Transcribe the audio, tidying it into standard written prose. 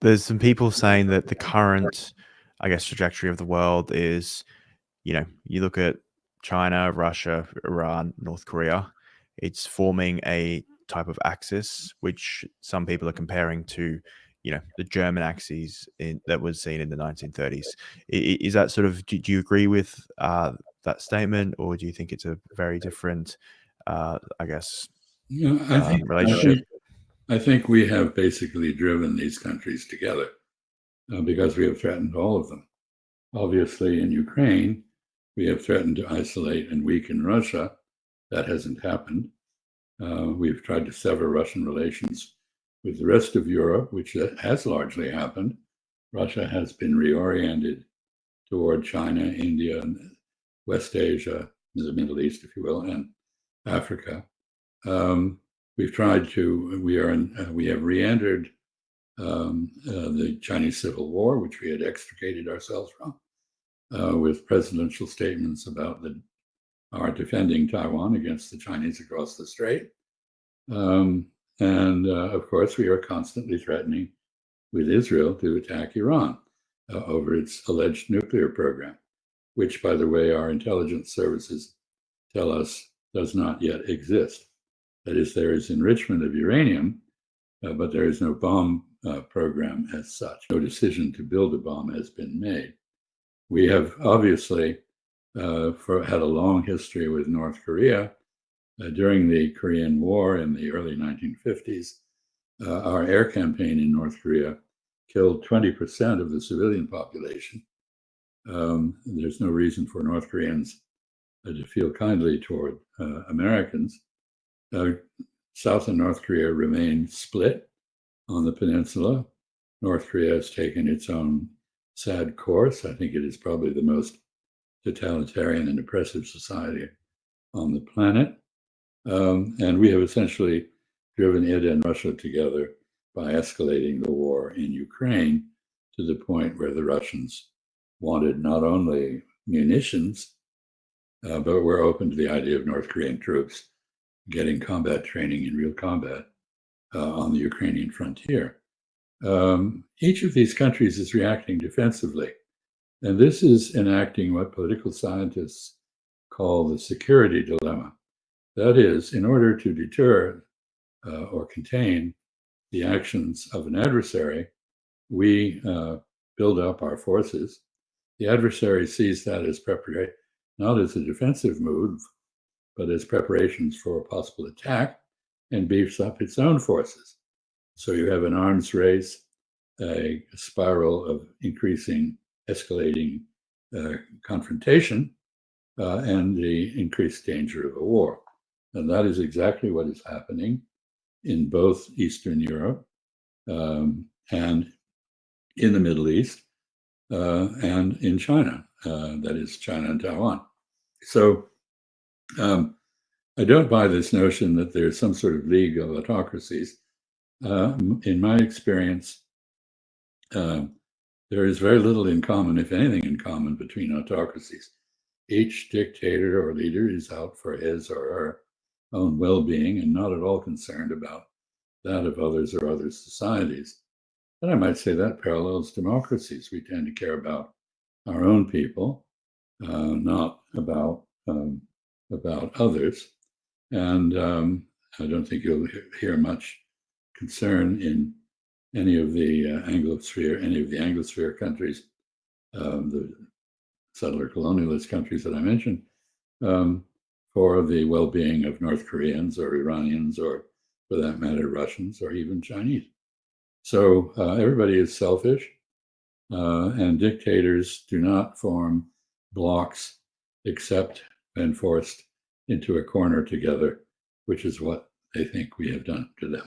There's some people saying that the current, I guess, trajectory of the world is, you look at China, Russia, Iran, North Korea, it's forming a type of axis, which some people are comparing to, the German axis that was seen in the 1930s. Is that sort of, do you agree with that statement, or do you think it's a very different, I guess, relationship? I think we have basically driven these countries together because we have threatened all of them. Obviously, in Ukraine, we have threatened to isolate and weaken Russia. That hasn't happened. We've tried to sever Russian relations with the rest of Europe, which has largely happened. Russia has been reoriented toward China, India, and West Asia, the Middle East, if you will, and Africa. We have re-entered the Chinese Civil War, which we had extricated ourselves from, with presidential statements about our defending Taiwan against the Chinese across the strait. Of course, we are constantly threatening with Israel to attack Iran over its alleged nuclear program, which, by the way, our intelligence services tell us does not yet exist. That is, there is enrichment of uranium, but there is no bomb program as such. No decision to build a bomb has been made. We have obviously had a long history with North Korea. During the Korean War in the early 1950s, our air campaign in North Korea killed 20% of the civilian population. There's no reason for North Koreans to feel kindly toward Americans. South and North Korea remain split on the peninsula. North Korea has taken its own sad course. I think it is probably the most totalitarian and oppressive society on the planet. And we have essentially driven it and Russia together by escalating the war in Ukraine to the point where the Russians wanted not only munitions, but were open to the idea of North Korean troops getting combat training in real combat on the Ukrainian frontier. Each of these countries is reacting defensively. And this is enacting what political scientists call the security dilemma. That is, in order to deter or contain the actions of an adversary, we build up our forces. The adversary sees that as preparation, not as a defensive move, but as preparations for a possible attack, and beefs up its own forces. So you have an arms race, a spiral of increasing, escalating confrontation, and the increased danger of a war. And that is exactly what is happening in both Eastern Europe and in the Middle East and in China, that is China and Taiwan. So I don't buy this notion that there's some sort of league of autocracies. In my experience, there is very little in common, if anything in common, between autocracies. Each dictator or leader is out for his or her own well-being and not at all concerned about that of others or other societies. And I might say that parallels democracies. We tend to care about our own people, not about others. And I don't think you'll hear much concern in any of the Anglosphere countries, the settler colonialist countries that I mentioned, for the well-being of North Koreans or Iranians or, for that matter, Russians or even Chinese. So everybody is selfish, and dictators do not form blocs except when forced into a corner together, which is what they think we have done to them.